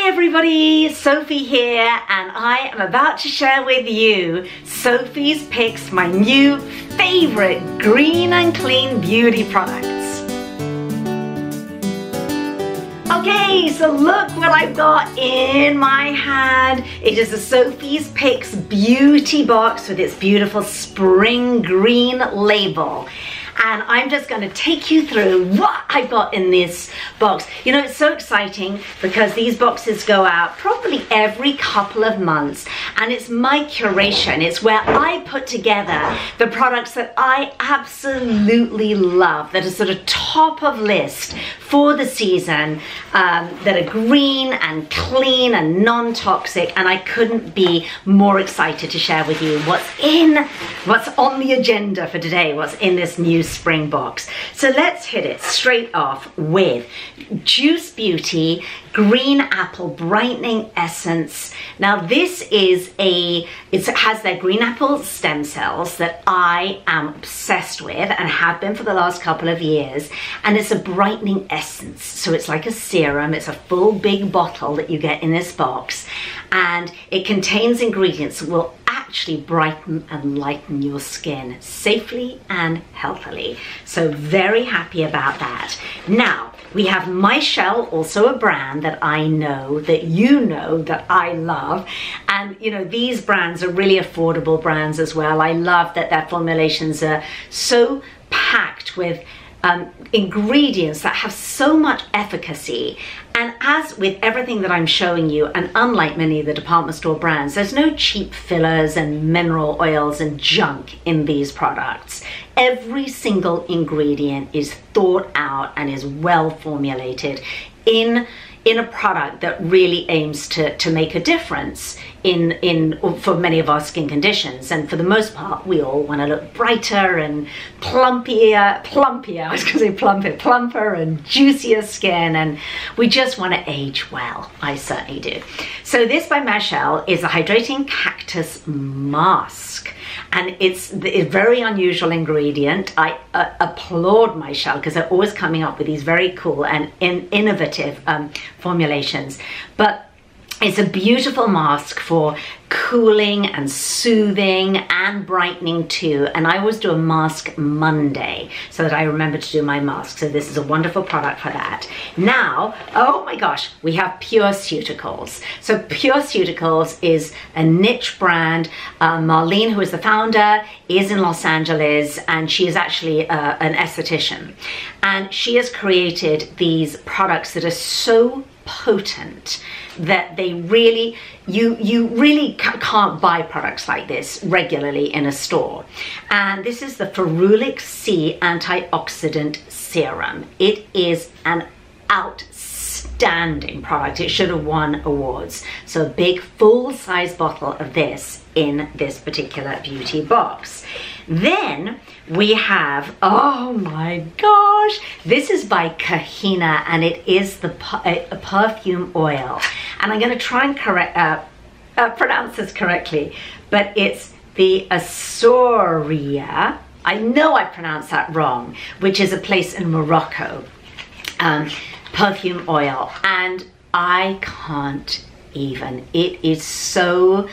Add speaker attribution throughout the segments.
Speaker 1: everybody, Sophie here, and I am about to share with you Sophie's Picks, my new favorite green and clean beauty products. Okay, so look what I've got in my hand. It is a Sophie's Picks beauty box with its beautiful spring green label. And I'm just going to take you through what I got in this box. You know, it's so exciting because these boxes go out probably every couple of months, and it's my curation. It's where I put together the products that I absolutely love, that are sort of top of list for the season, that are green and clean and non-toxic, and I couldn't be more excited to share with you what's on the agenda for today, what's in this new spring box. So let's hit it straight off with Juice Beauty Green Apple Brightening Essence. Now this is it has their green apple stem cells that I am obsessed with and have been for the last couple of years, and it's a brightening essence. So it's like a serum. It's a full big bottle that you get in this box, and it contains ingredients that will actually brighten and lighten your skin safely and healthily. So very happy about that. Now we have Michelle, also a brand that I know, that you know, that I love. And you know, these brands are really affordable brands as well. I love that their formulations are so packed with ingredients that have so much efficacy. And as with everything that I'm showing you, and unlike many of the department store brands, there's no cheap fillers and mineral oils and junk in these products. Every single ingredient is thought out and is well formulated in a product that really aims to make a difference for many of our skin conditions. And for the most part, we all want to look brighter and plumper, and juicier skin, and we just want to age well. I certainly do. So this by Michelle is a hydrating cactus mask, and it's a very unusual ingredient. I applaud Michelle because they're always coming up with these very cool and innovative formulations. But it's a beautiful mask for cooling and soothing and brightening too. And I always do a mask Monday so that I remember to do my mask. So this is a wonderful product for that. Now, oh my gosh, we have Pure Cuticles. So Pure Cuticles is a niche brand. Marlene, who is the founder, is in Los Angeles, and she is actually an esthetician. And she has created these products that are so potent that they really, you really can't buy products like this regularly in a store. And this is the Ferulic C Antioxidant Serum. It is an outstanding product. It should have won awards. So a big full-size bottle of this in this particular beauty box. Then we have, oh my gosh, this is by Karina, and it is a perfume oil. And I'm going to try and pronounce this correctly, but it's the Asoria. I know I pronounced that wrong, which is a place in Morocco. Perfume oil, and I can't even. It is so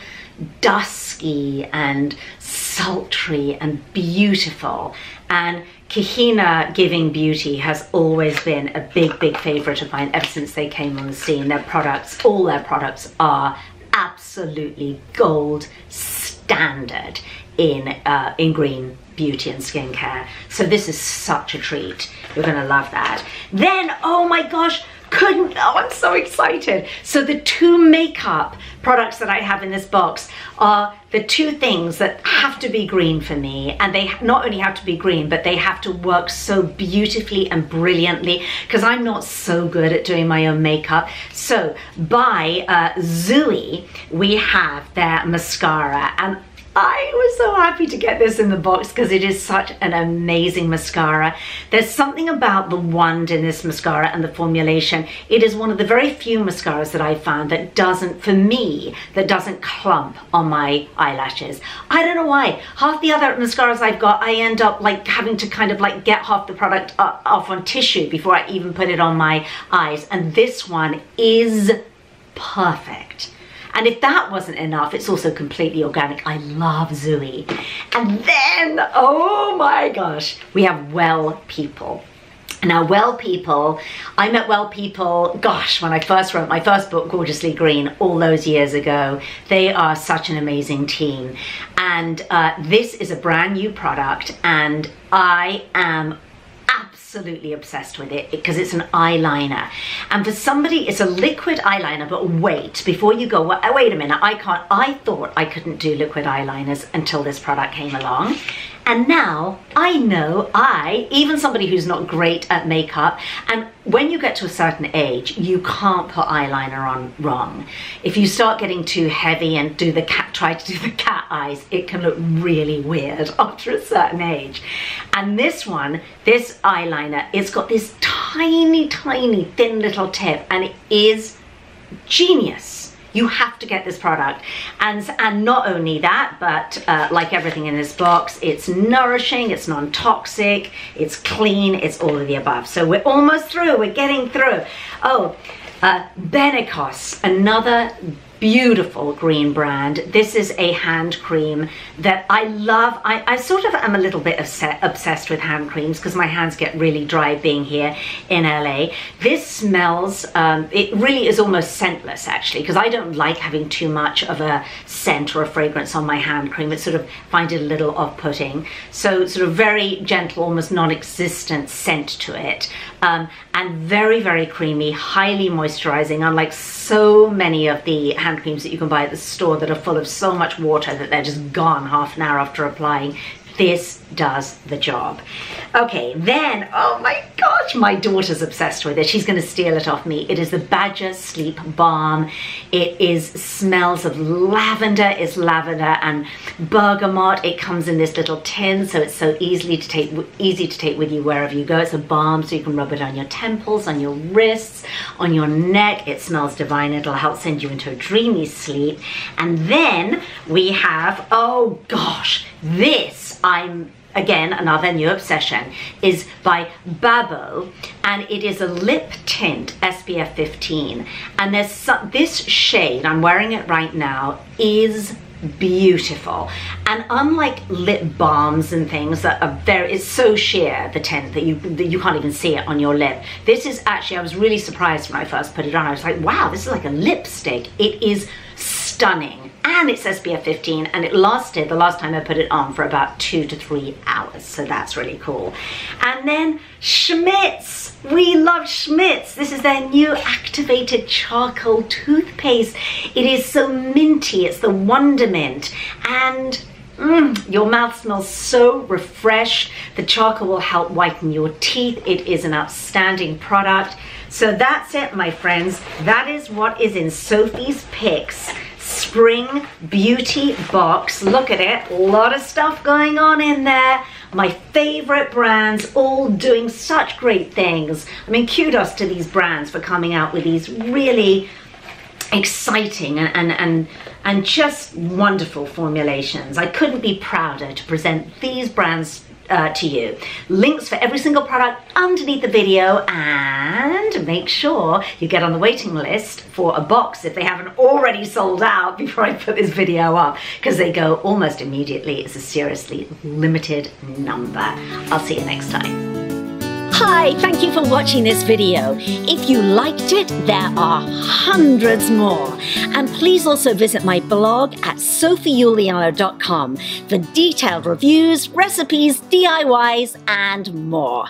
Speaker 1: dusky and sultry and beautiful, and Karina Giving Beauty has always been a big favorite of mine ever since they came on the scene. Their products, all their products, are absolutely gold standard in green beauty and skincare. So this is such a treat. You're gonna love that. Then, oh my gosh, I'm so excited. So the two makeup products that I have in this box are the two things that have to be green for me, and they not only have to be green, but they have to work so beautifully and brilliantly because I'm not so good at doing my own makeup. So by Zooey, we have their mascara, and I was so happy to get this in the box because it is such an amazing mascara. There's something about the wand in this mascara and the formulation. It is one of the very few mascaras that I found that doesn't, for me, that doesn't clump on my eyelashes. I don't know why. Half the other mascaras I've got, I end up like having to kind of like get half the product off on tissue before I even put it on my eyes. And this one is perfect. And if that wasn't enough, it's also completely organic. I love Zooey. And then, oh my gosh, we have Well People. Now, Well People, I met Well People, gosh, when I first wrote my first book, Gorgeously Green, all those years ago. They are such an amazing team. And this is a brand new product, and I am absolutely obsessed with it because it's an eyeliner. And for somebody, it's a liquid eyeliner, but wait, before you go, wait a minute, I thought I couldn't do liquid eyeliners until this product came along. And now I know even somebody who's not great at makeup, and when you get to a certain age, you can't put eyeliner on wrong. If you start getting too heavy and try to do the cat eyes, it can look really weird after a certain age. And this eyeliner, it's got this tiny, tiny, thin little tip, and it is genius. You have to get this product. And not only that, but like everything in this box, it's nourishing, it's non-toxic, it's clean, it's all of the above. So we're almost through, we're getting through. Oh, Benecos, another beautiful green brand. This is a hand cream that I love. I sort of am a little bit obsessed with hand creams because my hands get really dry being here in LA. This smells, it really is almost scentless actually, because I don't like having too much of a scent or a fragrance on my hand cream. It sort of find it a little off-putting. So sort of very gentle, almost non-existent scent to it. And very, very creamy, highly moisturizing, unlike so many of the hand creams that you can buy at the store that are full of so much water that they're just gone half an hour after applying. This does the job. Okay, then, oh my gosh, my daughter's obsessed with it. She's gonna steal it off me. It is the Badger Sleep Balm. It smells of lavender. It's lavender and bergamot. It comes in this little tin, so it's so easy to take with you wherever you go. It's a balm, so you can rub it on your temples, on your wrists, on your neck. It smells divine. It'll help send you into a dreamy sleep. And then we have, oh gosh, this, again, another new obsession, is by Babo, and it is a lip tint, SPF 15. And this shade, I'm wearing it right now, is beautiful. And unlike lip balms and things that are it's so sheer, the tint, that you can't even see it on your lip. This is actually, I was really surprised when I first put it on. I was like, wow, this is like a lipstick. It is stunning. And it's SPF 15, and it lasted, the last time I put it on, for about 2 to 3 hours. So that's really cool. And then Schmidt's. We love Schmidt's. This is their new activated charcoal toothpaste. It is so minty. It's the Wonder Mint. And your mouth smells so refreshed. The charcoal will help whiten your teeth. It is an outstanding product. So that's it, my friends. That is what is in Sophie's Picks Spring Beauty Box. Look at it, a lot of stuff going on in there. My favorite brands, all doing such great things. I mean, kudos to these brands for coming out with these really exciting and just wonderful formulations. I couldn't be prouder to present these brands to you. Links for every single product underneath the video, and make sure you get on the waiting list for a box if they haven't already sold out before I put this video up, because they go almost immediately. It's a seriously limited number. I'll see you next time. Hi, thank you for watching this video. If you liked it, there are hundreds more. And please also visit my blog at sophieuliano.com for detailed reviews, recipes, DIYs, and more.